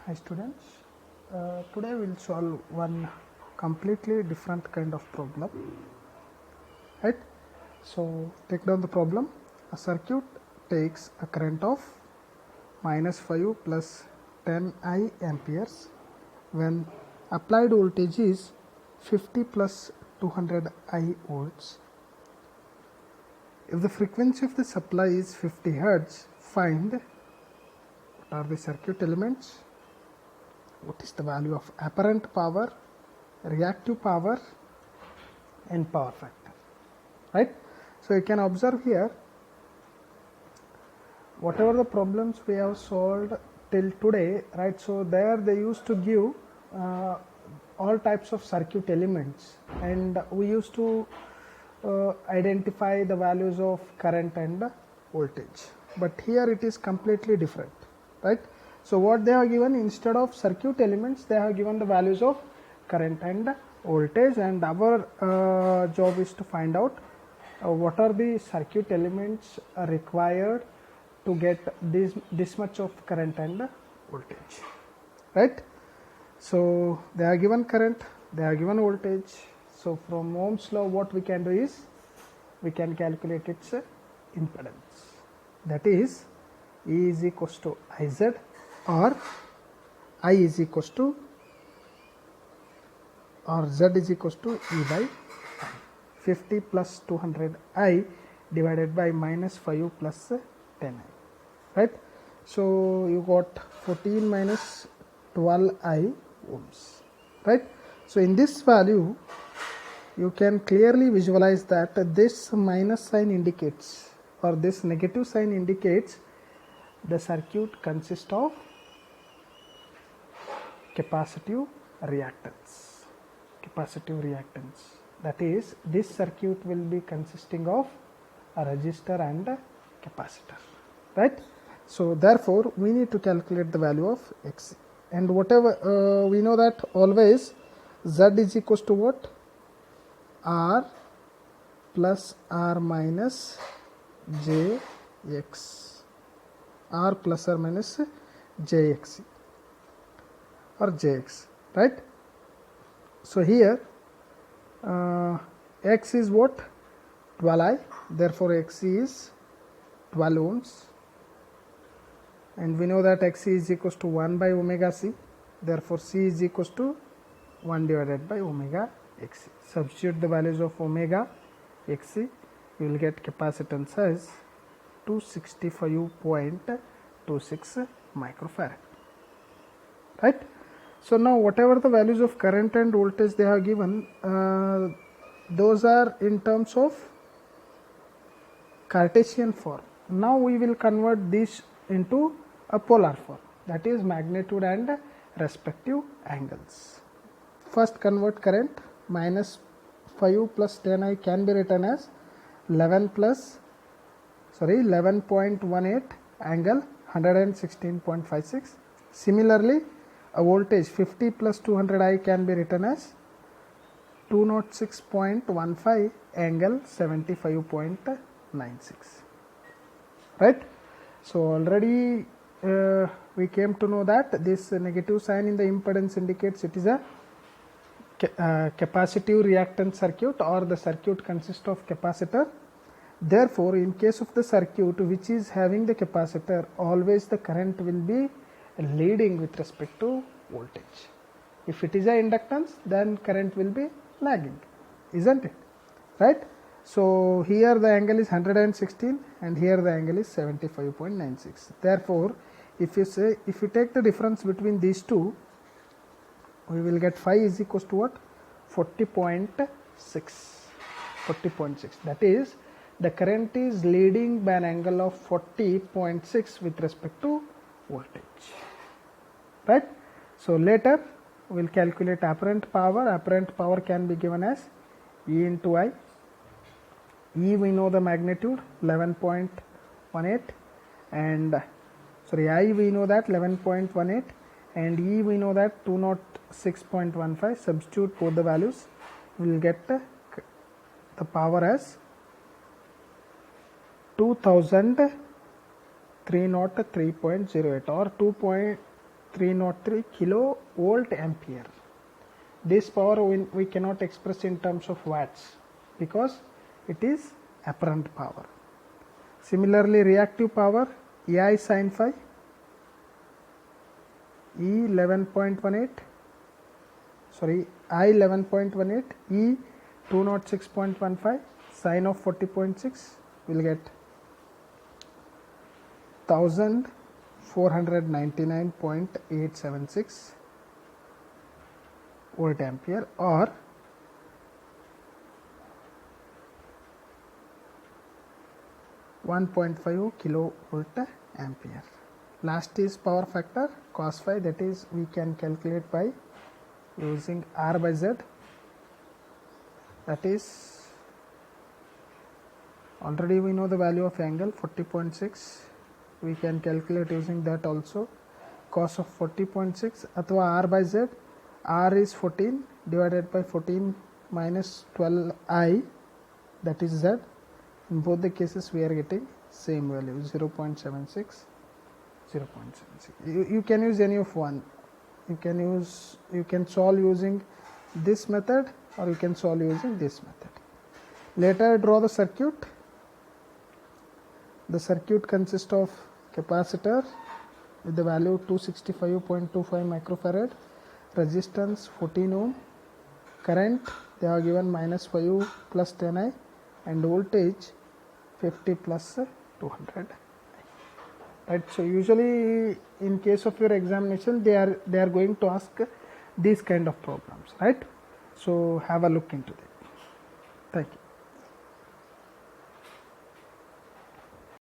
Hi students, today we'll solve one completely different kind of problem, right? So take down the problem. A circuit takes a current of -5 plus 10 I amperes when applied voltage is 50 plus 200 I volts. If the frequency of the supply is 50 Hertz, find what are the circuit elements, what is the value of apparent power, reactive power and power factor, right? So you can observe here, whatever the problems we have solved till today, right? So there they used to give all types of circuit elements, and we used to identify the values of current and voltage, but here it is completely different, right? So what they have given, instead of circuit elements, they have given the values of current and voltage, and our job is to find out what are the circuit elements required to get this much of current and voltage, right? So they are given current, they are given voltage. So from Ohm's law, what we can do is we can calculate its impedance, that is E is equals to IZ or I is equals to or Z is equals to E by 50 plus 200 I divided by -5 plus 10 I, right? So you got 14 minus 12 I ohms, right? So in this value you can clearly visualize that this minus sign indicates, or this negative sign indicates, the circuit consists of capacitive reactance. Capacitive reactance, that is, this circuit will be consisting of a resistor and a capacitor, right? So therefore we need to calculate the value of Xc, and whatever we know that always Z is equals to what? R plus R minus Jx, R plus or minus Jxc or Jx, right? So here X is what? 12I, therefore Xc is 12 ohms, and we know that Xc is equals to 1 by omega c, therefore C is equals to 1 divided by omega Xc. Substitute the values of omega Xc, you will get capacitance as 265.26 microfarad, right? So now whatever the values of current and voltage they have given, those are in terms of Cartesian form. Now we will convert this into a polar form, that is magnitude and respective angles. First convert current. -5 plus 10I can be written as 11.18 angle 116.56. Similarly, a voltage 50 plus 200I can be written as 206.15 angle 75.96, right? So already we came to know that this negative sign in the impedance indicates it is a capacitive reactance circuit, or the circuit consists of capacitor. Therefore in case of the circuit which is having the capacitor, always the current will be leading with respect to voltage. If it is a inductance, then current will be lagging, isn't it, right? So here the angle is 116 and here the angle is 75.96. Therefore if you take the difference between these two, we will get phi is equals to what? 40.6. That is, the current is leading by an angle of 40.6 with respect to voltage, right? So later we will calculate apparent power. Apparent power can be given as E into I. E we know the magnitude 11.18, and I we know that 11.18, and E we know that 206.15. Substitute both the values, we will get the power as 2303.08 or 303 kilovolt ampere. This power we cannot express in terms of watts because it is apparent power. Similarly, reactive power EI sin phi E11.18, sorry, I11.18 E 206.15 sine of 40.6 will get 1499.876 volt ampere or 1.5 kilovolt ampere. Last is power factor cos phi, that is we can calculate by using R by Z, that is already we know the value of angle 40.6, we can calculate using that also. Cos of 40.6 अथवा R by Z, R is 14 divided by 14 minus 12I, that is Z. In both the cases we are getting same value 0.76. You can use any of one. You can solve using this method or you can solve using this method. Later draw the circuit. The circuit consists of capacitor with the value 265.25 microfarad, resistance 14 ohm, current they are given -5 plus 10I, and voltage 50 plus 200. Right, so usually in case of your examination they are going to ask these kind of problems, right? So have a look into that. Thank you.